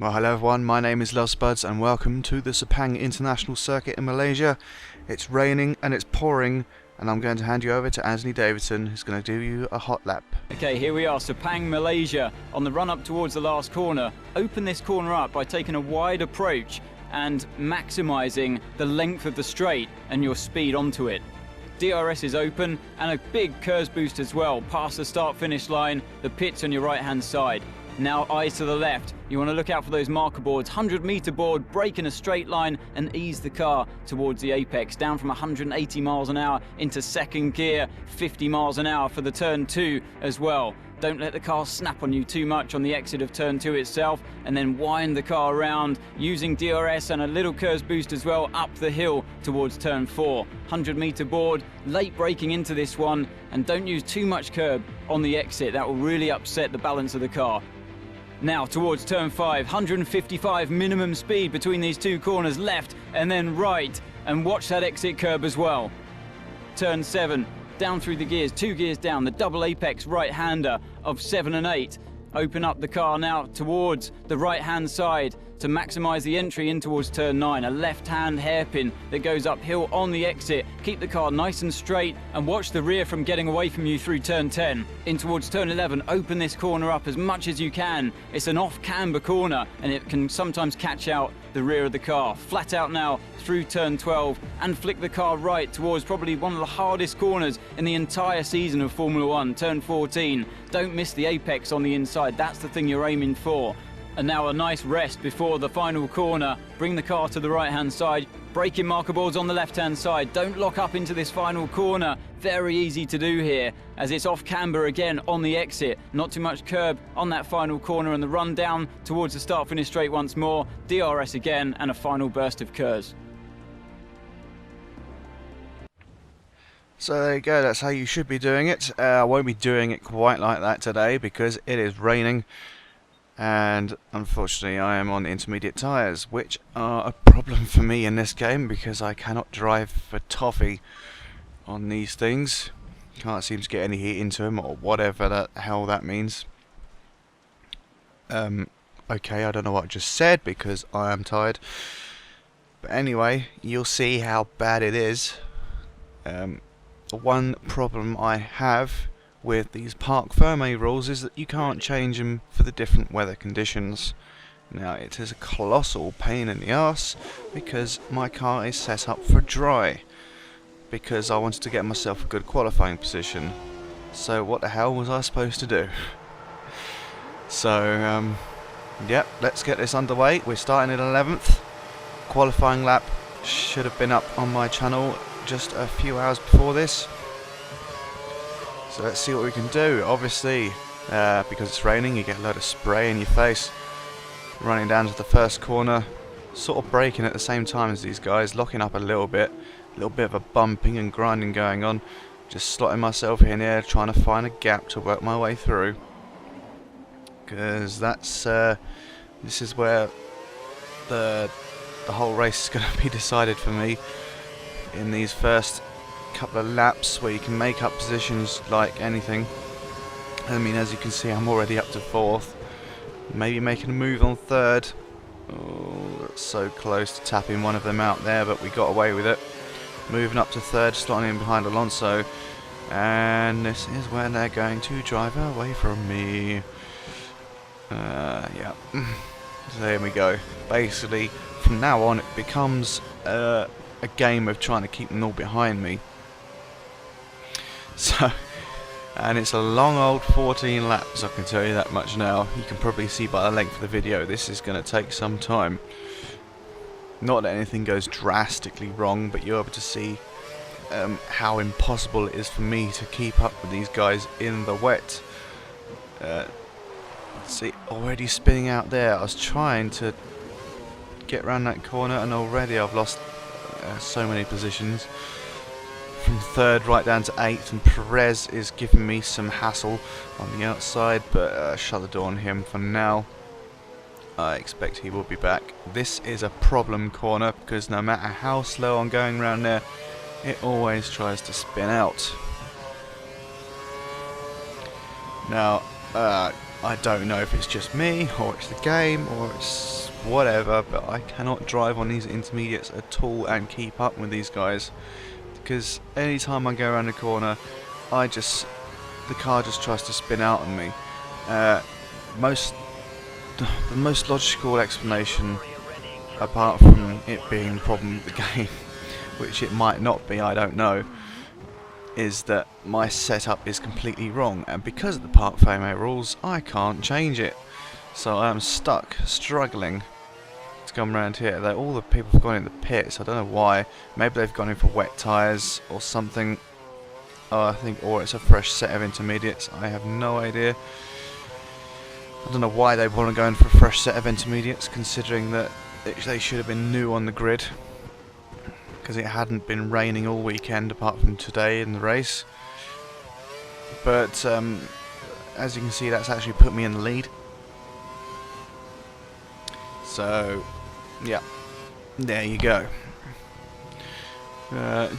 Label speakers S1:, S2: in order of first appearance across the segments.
S1: Well, hello everyone, my name is Lovespuds and welcome to the Sepang International Circuit in Malaysia. It's raining and it's pouring and I'm going to hand you over to Anthony Davidson, who's going to do you a hot lap.
S2: Okay, here we are, Sepang, Malaysia, on the run up towards the last corner. Open this corner up by taking a wide approach and maximising the length of the straight and your speed onto it. DRS is open and a big KERS boost as well, past the start-finish line, the pits on your right-hand side. Now eyes to the left, you want to look out for those marker boards, 100-metre board, brake in a straight line and ease the car towards the apex, down from 180 miles an hour into second gear, 50 miles an hour for the turn 2 as well. Don't let the car snap on you too much on the exit of turn 2 itself, and then wind the car around using DRS and a little KERS boost as well up the hill towards turn 4. 100-metre board, late braking into this one, and don't use too much curb on the exit, that will really upset the balance of the car. Now towards turn 5, 155 minimum speed between these two corners, left and then right, and watch that exit curb as well. Turn 7, down through the gears, 2 gears down, the double apex right-hander of 7 and 8. Open up the car now towards the right-hand side to maximise the entry in towards turn 9. A left-hand hairpin that goes uphill on the exit. Keep the car nice and straight and watch the rear from getting away from you through turn 10. In towards turn 11, open this corner up as much as you can. It's an off-camber corner and it can sometimes catch out the rear of the car. Flat out now through turn 12 and flick the car right towards probably one of the hardest corners in the entire season of Formula 1, turn 14. Don't miss the apex on the inside, that's the thing you're aiming for. And now a nice rest before the final corner. Bring the car to the right-hand side. Braking marker boards on the left-hand side. Don't lock up into this final corner. Very easy to do here, as it's off camber again on the exit. Not too much curb on that final corner, and the run down towards the start-finish straight once more. DRS again, and a final burst of KERS.
S1: So there you go, that's how you should be doing it. I won't be doing it quite like that today because it is raining. And unfortunately I am on intermediate tyres, which are a problem for me in this game because I cannot drive for toffee on these things. Can't seem to get any heat into them or whatever the hell that means. Okay, I don't know what I just said because I am tired. But anyway, you'll see how bad it is. The one problem I have with these parc fermé rules is that you can't change them for the different weather conditions. Now it is a colossal pain in the arse because my car is set up for dry because I wanted to get myself a good qualifying position. So what the hell was I supposed to do? So yep, let's get this underway. We're starting at 11th. Qualifying lap should have been up on my channel just a few hours before this. So let's see what we can do. Obviously, because it's raining, you get a load of spray in your face. Running down to the first corner, sort of braking at the same time as these guys, locking up a little bit of a bumping and grinding going on. Just slotting myself in here, trying to find a gap to work my way through. Because that's, this is where the whole race is going to be decided for me in these first couple of laps where you can make up positions like anything. I mean, as you can see, I'm already up to 4th, maybe making a move on 3rd. Oh, that's so close to tapping one of them out there, but we got away with it. Moving up to 3rd, slotting in behind Alonso, and this is where they're going to drive away from me. Yeah, so there we go. Basically, from now on it becomes a game of trying to keep them all behind me. So, and it's a long old 14 laps, I can tell you that much now. You can probably see by the length of the video this is going to take some time. Not that anything goes drastically wrong, but you're able to see how impossible it is for me to keep up with these guys in the wet. See, already spinning out there. I was trying to get around that corner and already I've lost so many positions. From 3rd right down to 8th, and Prix is giving me some hassle on the outside, but shut the door on him for now. I expect he will be back. This is a problem corner because no matter how slow I'm going around there, it always tries to spin out. Now, I don't know if it's just me, or it's the game, or it's whatever, but I cannot drive on these intermediates at all and keep up with these guys. Because anytime I go around a corner, the car just tries to spin out on me. The most logical explanation, apart from it being a problem with the game, which it might not be, I don't know, is that my setup is completely wrong, and because of the park failure rules, I can't change it. So I am stuck, struggling to come around here. All the people have gone in the pits. I don't know why. Maybe they've gone in for wet tyres or something. Or it's a fresh set of intermediates. I have no idea. I don't know why they want to go in for a fresh set of intermediates, considering that they should have been new on the grid, because it hadn't been raining all weekend apart from today in the race. But as you can see, that's actually put me in the lead. So yeah, there you go.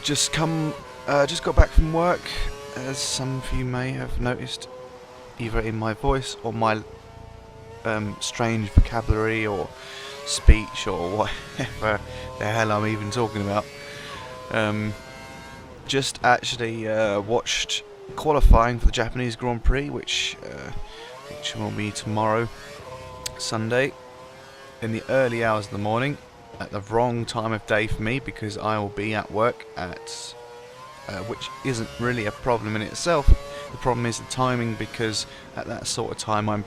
S1: Just got back from work, as some of you may have noticed, either in my voice or my strange vocabulary or speech or whatever the hell I'm even talking about. Just actually watched qualifying for the Japanese Grand Prix, which will be tomorrow, Sunday, in the early hours of the morning, at the wrong time of day for me, because I will be at work at which isn't really a problem in itself. The problem is the timing, because at that sort of time I'm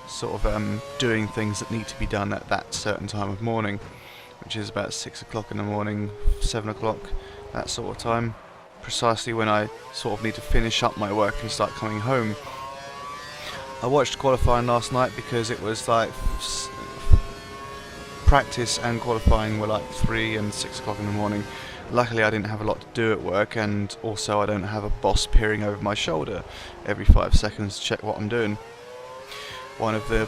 S1: sort of doing things that need to be done at that certain time of morning, which is about 6 o'clock in the morning, 7 o'clock, that sort of time, precisely when I sort of need to finish up my work and start coming home. I watched qualifying last night because it was like practice and qualifying were like 3 and 6 o'clock in the morning. Luckily I didn't have a lot to do at work, and also I don't have a boss peering over my shoulder every 5 seconds to check what I'm doing. One of the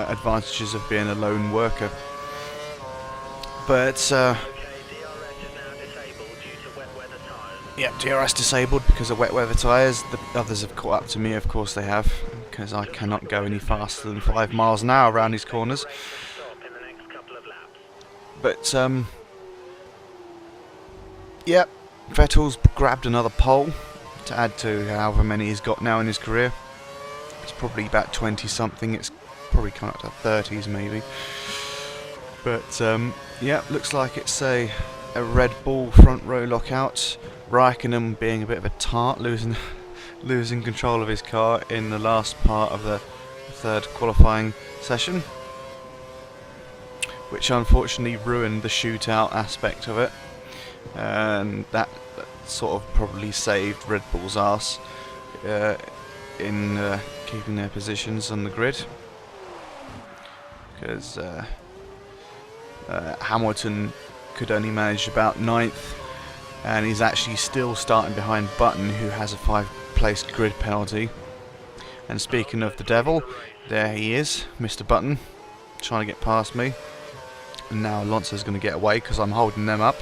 S1: advantages of being a lone worker. But yeah, DRS disabled because of wet weather tyres. The others have caught up to me, of course they have, because I cannot go any faster than 5 miles an hour around these corners. But yeah, Vettel's grabbed another pole to add to however many he's got now in his career. It's probably about 20 something, it's probably coming up to 30s maybe. But yeah, looks like it's a Red Bull front row lockout. Raikkonen being a bit of a tart, losing control of his car in the last part of the third qualifying session, which unfortunately ruined the shootout aspect of it, and that sort of probably saved Red Bull's arse in keeping their positions on the grid, because Hamilton could only manage about 9th, and he's actually still starting behind Button, who has a 5-place grid penalty. And speaking of the devil, there he is, Mr. Button, trying to get past me. And now Alonso's going to get away because I'm holding them up.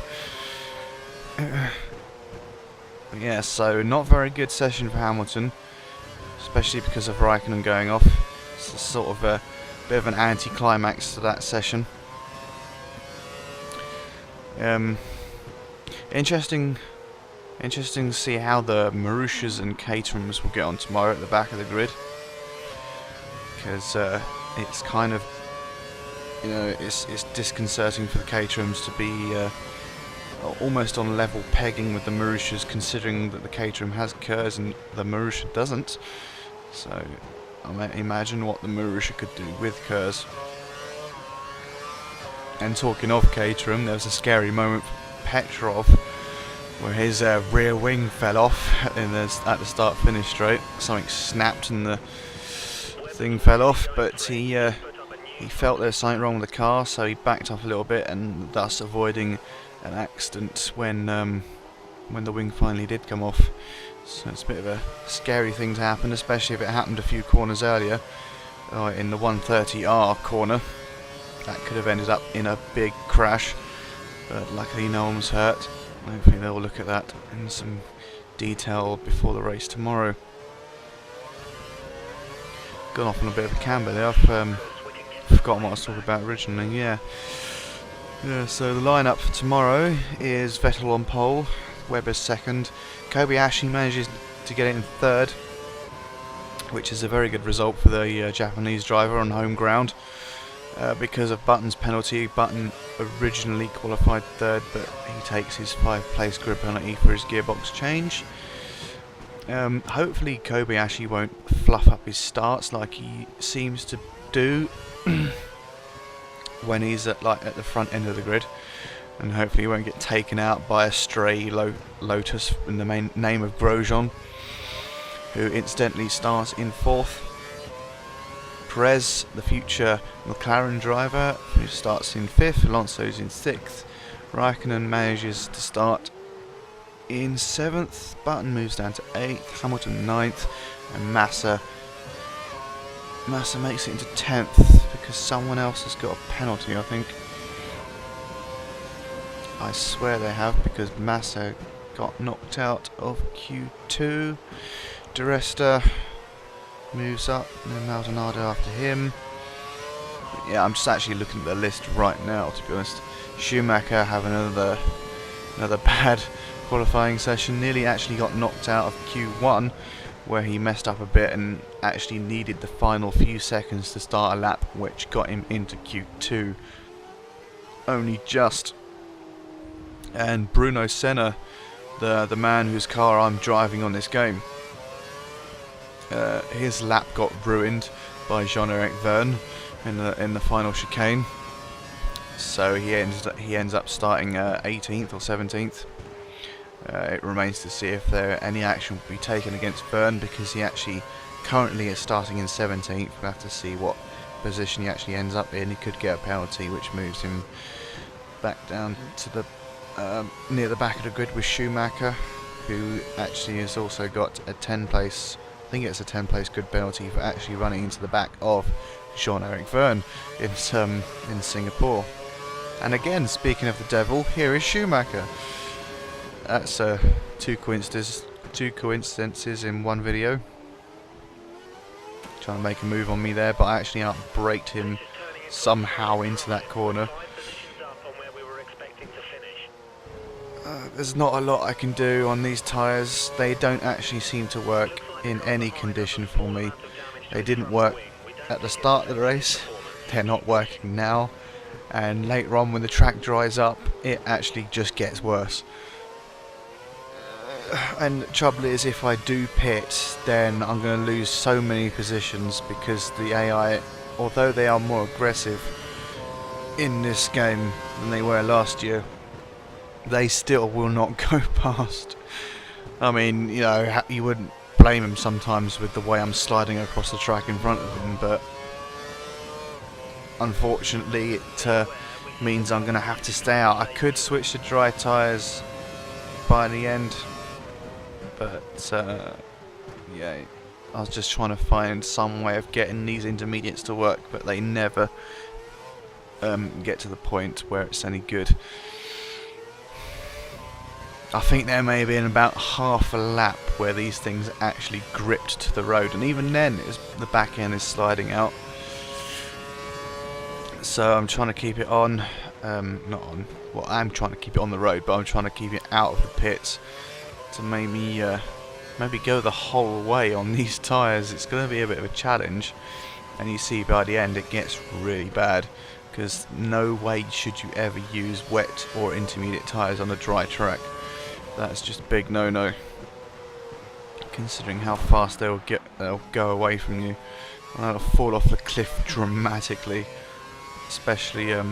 S1: Yeah, so not very good session for Hamilton, especially because of Raikkonen going off. It's a sort of a bit of an anti-climax to that session. Interesting to see how the Marussias and Caterhams will get on tomorrow at the back of the grid, because it's kind of, you know, it's disconcerting for the Caterhams to be almost on level pegging with the Marussias, considering that the Caterham has KERS and the Marussia doesn't. So I might imagine what the Marussia could do with KERS. And talking of Caterham, there was a scary moment for Petrov, where his rear wing fell off at the start-finish straight. Something snapped and the thing fell off, but he felt there was something wrong with the car, so he backed off a little bit, and thus avoiding an accident when the wing finally did come off. So it's a bit of a scary thing to happen, especially if it happened a few corners earlier, in the 130R corner. That could have ended up in a big crash, but luckily no one was hurt. Hopefully they'll look at that in some detail before the race tomorrow. gone off on a bit of a camber there. I've forgotten what I was talking about originally. Yeah. So the lineup for tomorrow is Vettel on pole, Webber second, Kobayashi manages to get it in third, which is a very good result for the Japanese driver on home ground. Because of Button's penalty, Button originally qualified third, but he takes his 5-place grid penalty for his gearbox change. Hopefully Kobayashi won't fluff up his starts like he seems to do when he's at the front end of the grid, and hopefully he won't get taken out by a stray Lotus in the name of Grosjean, who incidentally starts in 4th. Prix, the future McLaren driver, who starts in 5th, Alonso's in 6th. Raikkonen manages to start in 7th, Button moves down to 8th, Hamilton 9th, and Massa makes it into 10th because someone else has got a penalty, I think. I swear they have, because Massa got knocked out of Q2. De Resta moves up, and then Maldonado after him. But yeah, I'm just actually looking at the list right now, to be honest. Schumacher having another bad qualifying session, nearly actually got knocked out of Q1, where he messed up a bit and actually needed the final few seconds to start a lap, which got him into Q2 only just. And Bruno Senna, the man whose car I'm driving on this game, his lap got ruined by Jean-Eric Vergne in the final chicane, so he ends up starting 18th or 17th. It remains to see if any action will be taken against Vergne, because he actually currently is starting in 17th. We'll have to see what position he actually ends up in. He could get a penalty which moves him back down to the near the back of the grid with Schumacher, who actually has also got a 10-place, I think it's a 10-place grid penalty for actually running into the back of Jean-Eric Vergne in Singapore. And again, speaking of the devil, here is Schumacher. That's two coincidences in one video. Trying to make a move on me there, but I actually out-braked him somehow into that corner. There's not a lot I can do on these tyres. They don't actually seem to work in any condition for me. They didn't work at the start of the race, they're not working now, and later on when the track dries up, it actually just gets worse. And the trouble is, if I do pit, then I'm going to lose so many positions, because the AI, although they are more aggressive in this game than they were last year, they still will not go past. I mean, you know, you wouldn't blame them sometimes with the way I'm sliding across the track in front of them, but unfortunately it means I'm going to have to stay out. I could switch to dry tyres by the end, but yeah, I was just trying to find some way of getting these intermediates to work, but they never get to the point where it's any good. I think there may have been about half a lap where these things actually gripped to the road, and even then the back end is sliding out. So I'm trying to keep it on, not on, well, I'm trying to keep it on the road, but I'm trying to keep it out of the pits to maybe go the whole way on these tyres. It's going to be a bit of a challenge, and you see by the end it gets really bad, because no way should you ever use wet or intermediate tyres on a dry track. That's just a big no-no, considering how fast they'll go away from you, and they'll fall off the cliff dramatically, especially as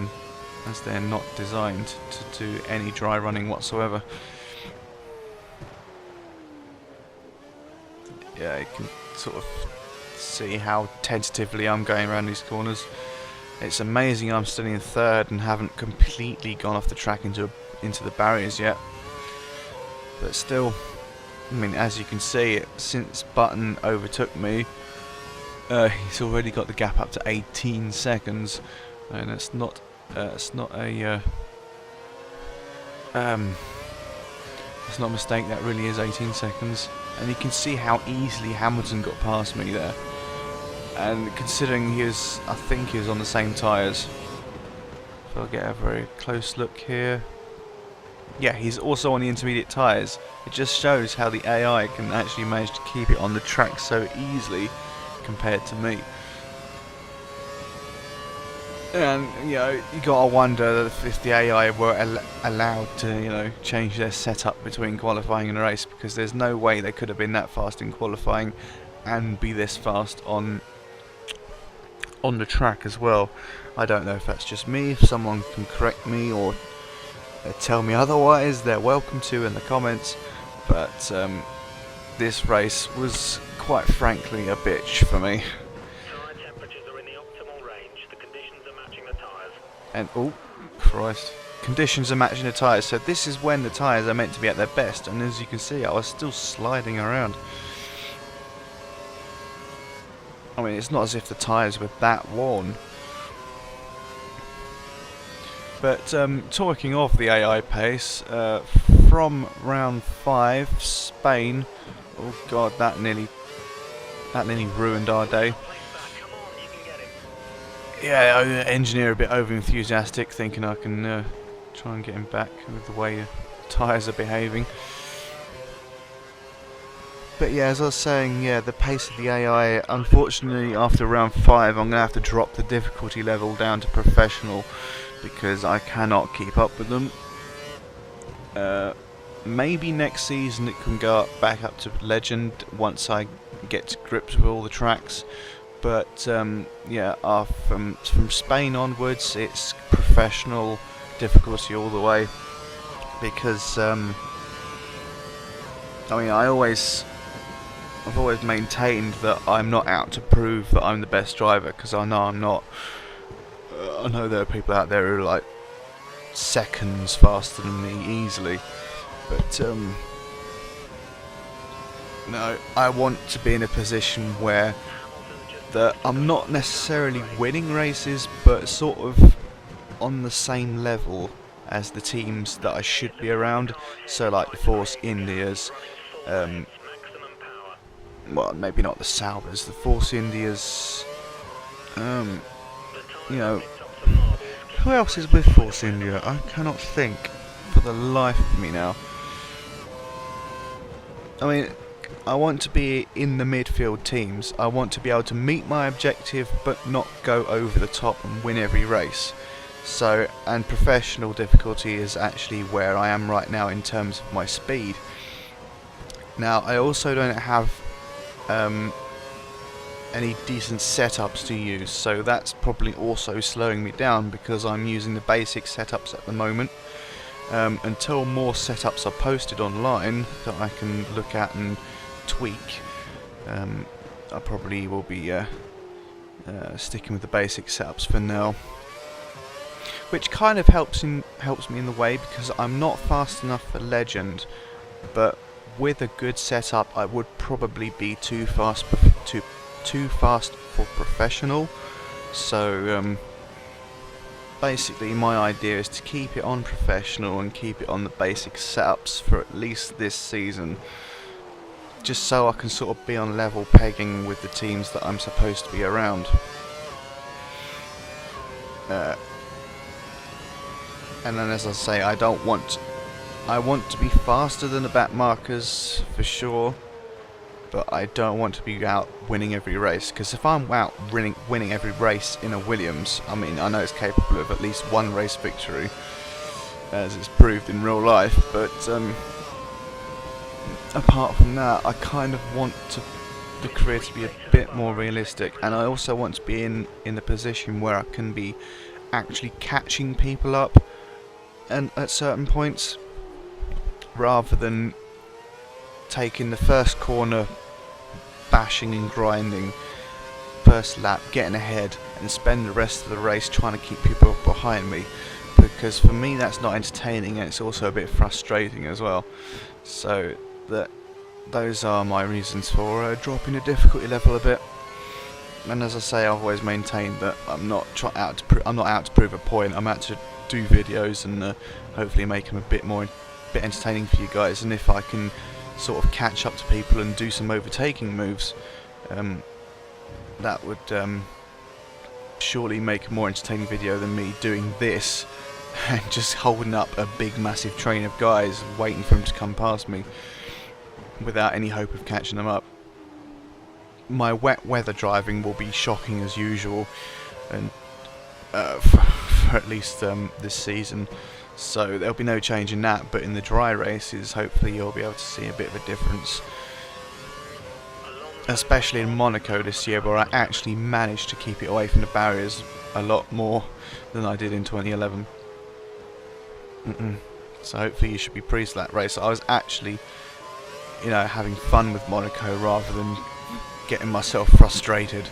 S1: they're not designed to do any dry running whatsoever. Yeah, you can sort of see how tentatively I'm going around these corners. It's amazing I'm still in third and haven't completely gone off the track into the barriers yet. But still, I mean, as you can see, since Button overtook me, he's already got the gap up to 18 seconds, and it's not a mistake. That really is 18 seconds, and you can see how easily Hamilton got past me there. And considering I think he was on the same tyres. If I'll get a very close look here. Yeah, he's also on the intermediate tyres. It just shows how the AI can actually manage to keep it on the track so easily compared to me. And, you know, you gotta wonder if the AI were allowed to, you know, change their setup between qualifying and a race, because there's no way they could have been that fast in qualifying and be this fast on the track as well. I don't know if that's just me. If someone can correct me or tell me otherwise, they're welcome to in the comments. But this race was quite frankly a bitch for me. And oh Christ, conditions are matching the tyres, so this is when the tyres are meant to be at their best, and as you can see I was still sliding around. I mean, it's not as if the tyres were that worn. But talking of the AI pace, from round 5, Spain, oh god, that nearly ruined our day. Yeah, engineer a bit over enthusiastic, thinking I can try and get him back with the way the tyres are behaving. But yeah, as I was saying, yeah, the pace of the AI, unfortunately after round 5 I'm going to have to drop the difficulty level down to professional because I cannot keep up with them. Maybe next season it can go back up to legend once I get to grips with all the tracks. But yeah, from Spain onwards, it's professional difficulty all the way. Because I mean, I've always maintained that I'm not out to prove that I'm the best driver, because I know I'm not. I know there are people out there who are like seconds faster than me easily, but no, I want to be in a position where that I'm not necessarily winning races, but sort of on the same level as the teams that I should be around. So like the Force Indias, well, maybe not the Saubers, the Force Indias, you know, who else is with Force India? I cannot think for the life of me now. I mean, I want to be in the midfield teams. I want to be able to meet my objective but not go over the top and win every race. So, and professional difficulty is actually where I am right now in terms of my speed. Now, I also don't have any decent setups to use, so that's probably also slowing me down because I'm using the basic setups at the moment. Until more setups are posted online that I can look at and tweak, I probably will be sticking with the basic setups for now, which kind of helps me in the way because I'm not fast enough for legend, but with a good setup I would probably be too fast for professional. So basically my idea is to keep it on professional and keep it on the basic setups for at least this season, just so I can sort of be on level pegging with the teams that I'm supposed to be around. And then, as I say, I want to be faster than the back markers for sure, but I don't want to be out winning every race, because if I'm out winning every race in a Williams, I mean, I know it's capable of at least one race victory, as it's proved in real life, but apart from that, I kind of want the career to be a bit more realistic, and I also want to be in the position where I can be actually catching people up and at certain points, rather than taking the first corner, bashing and grinding, first lap, getting ahead, and spend the rest of the race trying to keep people up behind me, because for me that's not entertaining and it's also a bit frustrating as well. So those are my reasons for dropping the difficulty level a bit. And as I say, I've always maintained that I'm not out to prove a point. I'm out to do videos and hopefully make them a bit entertaining for you guys. And if I can sort of catch up to people and do some overtaking moves, that would surely make a more entertaining video than me doing this and just holding up a big massive train of guys waiting for them to come past me without any hope of catching them up. My wet weather driving will be shocking as usual, and for at least this season, so there'll be no change in that, but in the dry races hopefully you'll be able to see a bit of a difference, especially in Monaco this year, where I actually managed to keep it away from the barriers a lot more than I did in 2011. So hopefully you should be pleased with that race. I was actually, you know, having fun with Monaco rather than getting myself frustrated.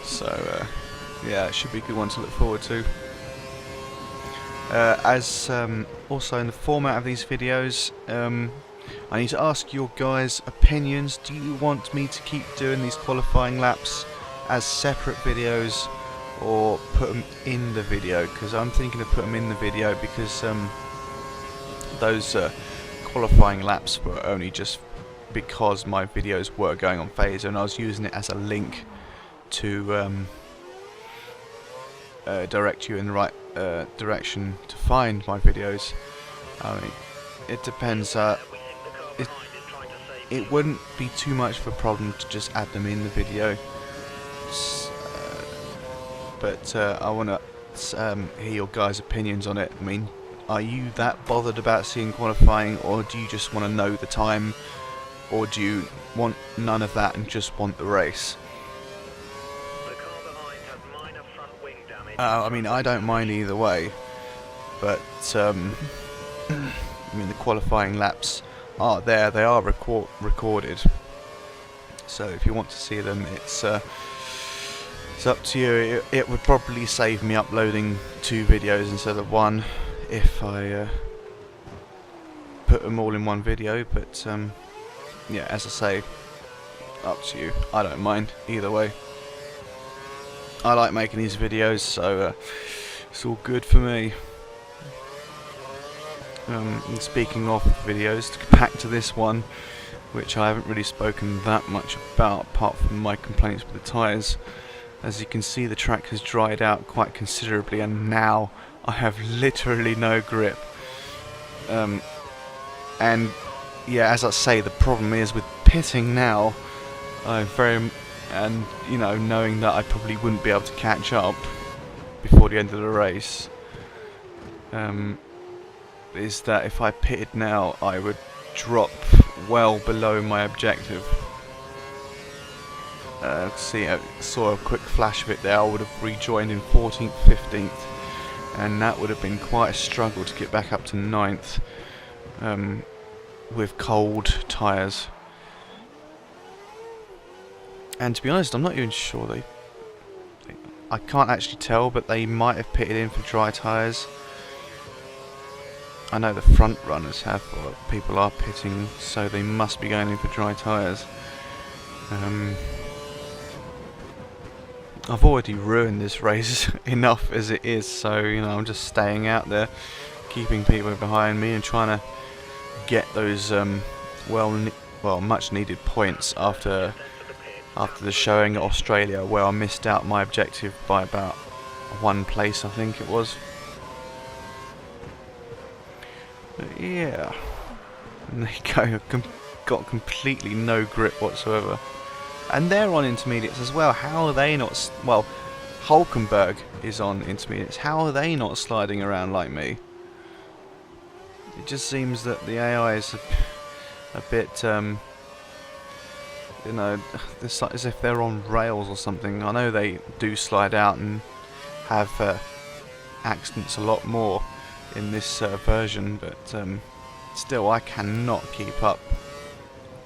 S1: So yeah, it should be a good one to look forward to. Also in the format of these videos, I need to ask your guys' opinions. Do you want me to keep doing these qualifying laps as separate videos, or put them in the video? Because I'm thinking of putting them in the video, because those qualifying laps were only just because my videos were going on Phaser, and I was using it as a link to direct you in the right direction to find my videos. I mean, it depends. It wouldn't be too much of a problem to just add them in the video, but I want to hear your guys' opinions on it. I mean, are you that bothered about seeing qualifying, or do you just want to know the time, or do you want none of that and just want the race? I mean, I don't mind either way, but I mean, the qualifying laps are there, they are recorded, so if you want to see them, it's up to you. It would probably save me uploading 2 videos instead of 1 if I put them all in one video, but yeah, as I say, up to you. I don't mind either way. I like making these videos, so it's all good for me. And speaking of videos, to get back to this one, which I haven't really spoken that much about apart from my complaints with the tyres. As you can see, the track has dried out quite considerably, and now I have literally no grip. And yeah, as I say, the problem is with pitting now, and you know, knowing that I probably wouldn't be able to catch up before the end of the race, is that if I pitted now, I would drop well below my objective. See, I saw a quick flash of it there. I would have rejoined in 14th, 15th, and that would have been quite a struggle to get back up to 9th with cold tyres. And to be honest, I'm not even sure I can't actually tell, but they might have pitted in for dry tyres. I know the front runners have, or people are pitting, so they must be going in for dry tyres. I've already ruined this race enough as it is, so you know, I'm just staying out there, keeping people behind me and trying to get those well much needed points after the showing at Australia, where I missed out my objective by about 1 place, I think it was. But yeah, and there you go, got completely no grip whatsoever. And they're on intermediates as well. How are they not... well, Hulkenberg is on intermediates. How are they not sliding around like me? It just seems that the AI is a bit, you know, it's like as if they're on rails or something. I know they do slide out and have accidents a lot more in this version, but still, I cannot keep up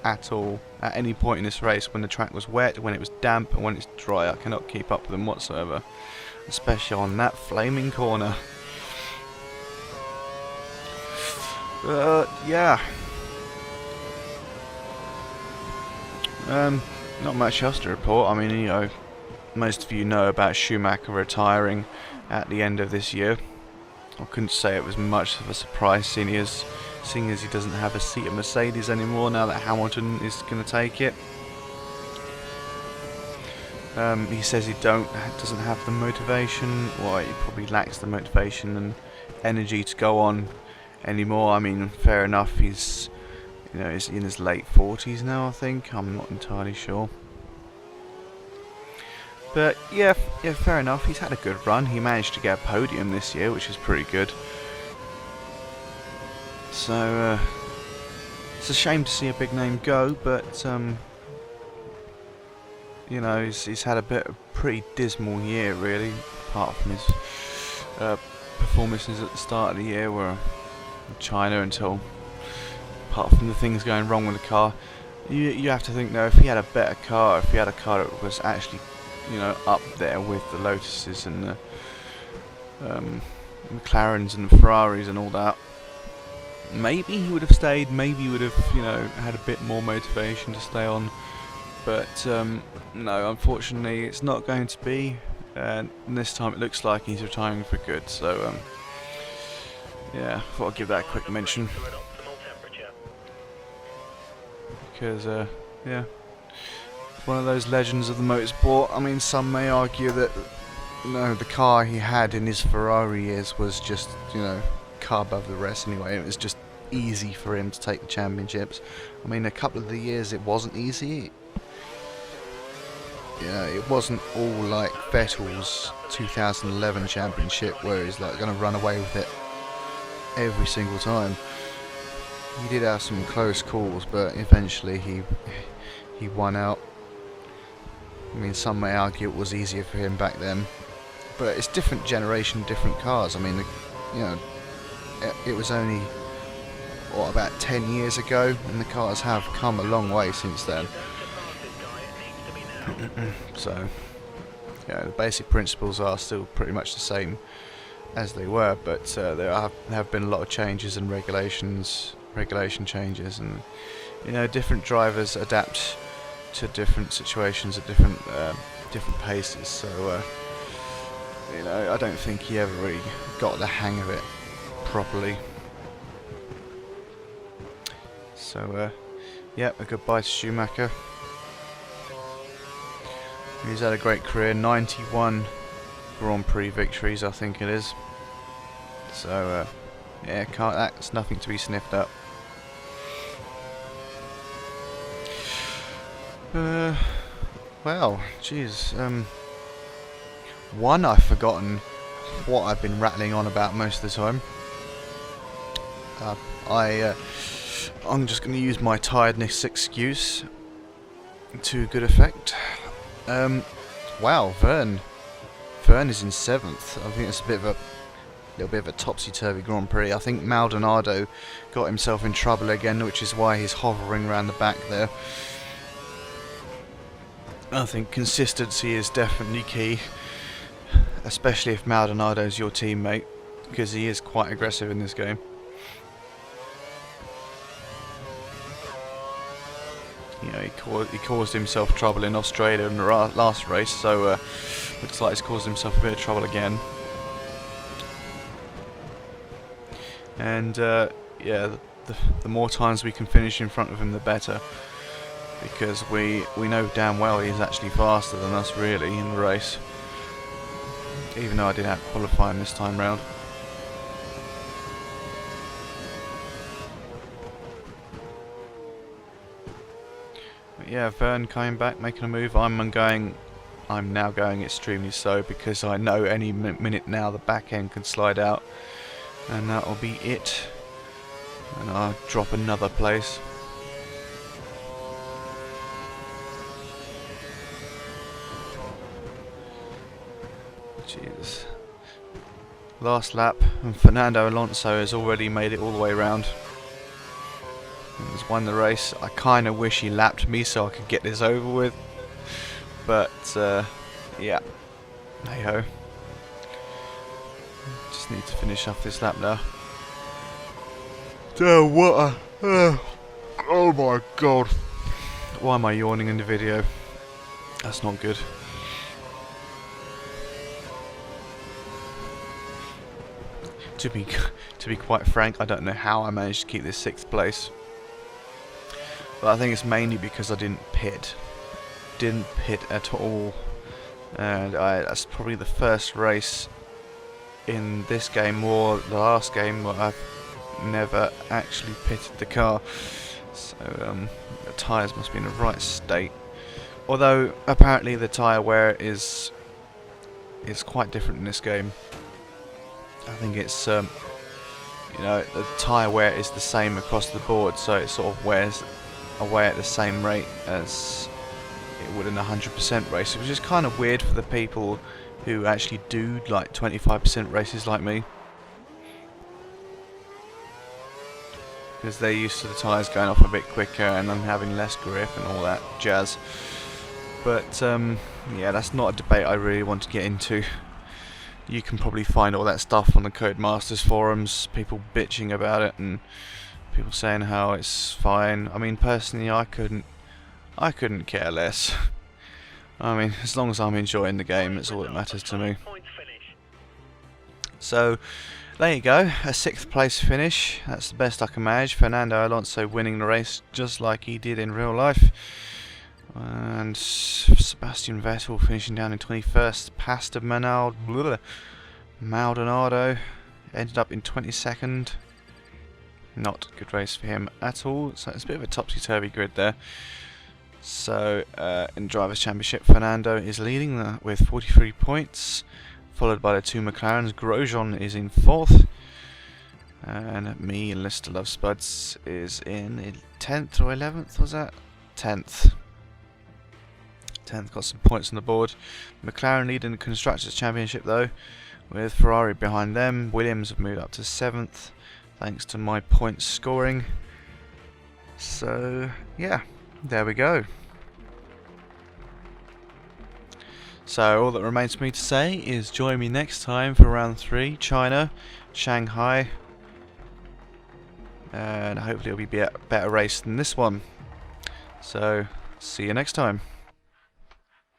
S1: at all at any point in this race. When the track was wet, when it was damp, and when it's dry, I cannot keep up with them whatsoever, especially on that flaming corner. Yeah, not much else to report. I mean, you know, most of you know about Schumacher retiring at the end of this year. I couldn't say it was much of a surprise, seeing as he doesn't have a seat at Mercedes anymore now that Hamilton is going to take it. He says he doesn't have the motivation. Well, he probably lacks the motivation and energy to go on anymore. I mean, fair enough. He's he's in his late 40s now, I think. I'm not entirely sure. But yeah, fair enough. He's had a good run. He managed to get a podium this year, which is pretty good. So it's a shame to see a big name go, but you know, he's had a pretty dismal year, really, apart from his performances at the start of the year, where in China, apart from the things going wrong with the car, you have to think though, if he had a better car, if he had a car that was actually, you know, up there with the Lotuses and the McLarens and the Ferraris and all that, maybe he would have stayed. Maybe he would have, you know, had a bit more motivation to stay on. But no, unfortunately, it's not going to be. And this time, it looks like he's retiring for good. So yeah, thought I'd give that a quick mention. Because yeah, one of those legends of the motorsport. I mean, some may argue that, you know, the car he had in his Ferrari years was just, you know, car above the rest anyway. It was just easy for him to take the championships. I mean, a couple of the years it wasn't easy. Yeah, it wasn't all like Vettel's 2011 championship where he's like going to run away with it every single time. He did have some close calls, but eventually he won out. I mean, some may argue it was easier for him back then, but it's different generation, different cars. I mean, you know, it was only, what, about 10 years ago, and the cars have come a long way since then. So, yeah, the basic principles are still pretty much the same as they were, but there have been a lot of changes and regulation changes, and, you know, different drivers adapt to different situations at different paces. So, you know, I don't think he ever really got the hang of it properly. So, yeah, a goodbye to Schumacher. He's had a great career, 91 Grand Prix victories, I think it is. So, yeah, that's nothing to be sniffed at. Well, geez, one, I've forgotten what I've been rattling on about most of the time. I'm just going to use my tiredness excuse to good effect. Wow, Vern is in 7th. I think it's a little bit of a topsy-turvy Grand Prix. I think Maldonado got himself in trouble again, which is why he's hovering around the back there. I think consistency is definitely key, especially if Maldonado's your teammate, because he is quite aggressive in this game. You know, he caused himself trouble in Australia in the last race, so looks like he's caused himself a bit of trouble again. And yeah, the more times we can finish in front of him, the better, because we know damn well he's actually faster than us, really, in the race. Even though I didn't have qualifying this time round. Yeah, Vern coming back, making a move. I'm now going extremely slow because I know any minute now the back end can slide out, and that'll be it. And I'll drop another place. Jesus. Last lap, and Fernando Alonso has already made it all the way around. He's won the race. I kind of wish he lapped me so I could get this over with, but yeah, hey ho. Just need to finish off this lap now. Oh my god! Why am I yawning in the video? That's not good. To be quite frank, I don't know how I managed to keep this 6th place. But I think it's mainly because I didn't pit at all. and that's probably the first race in this game or the last game where I've never actually pitted the car. So the tyres must be in the right state. Although apparently the tyre wear is quite different in this game. I think it's you know, the tyre wear is the same across the board, so it sort of wears away at the same rate as it would in a 100% race, which is kind of weird for the people who actually do like 25% races like me, because they're used to the tyres going off a bit quicker and then having less grip and all that jazz. But yeah, that's not a debate I really want to get into. You can probably find all that stuff on the Codemasters forums, people bitching about it and people saying how it's fine. I mean, personally, I couldn't care less. I mean, as long as I'm enjoying the game, it's all that matters to me. So, there you go, a 6th place finish. That's the best I can manage. Fernando Alonso winning the race just like he did in real life. And Sebastian Vettel finishing down in 21st, past of Maldonado, ended up in 22nd. Not a good race for him at all, so it's a bit of a topsy-turvy grid there. So in Drivers' Championship, Fernando is leading with 43 points, followed by the 2 McLarens. Grosjean is in 4th, and me and Lister Love Spuds is in 10th or 11th, was that? 10th. 10th, got some points on the board. McLaren leading the Constructors' Championship though, with Ferrari behind them. Williams have moved up to 7th, thanks to my points scoring. So yeah, there we go. So all that remains for me to say is join me next time for round 3, China, Shanghai, and hopefully it'll be a better race than this one. So see you next time.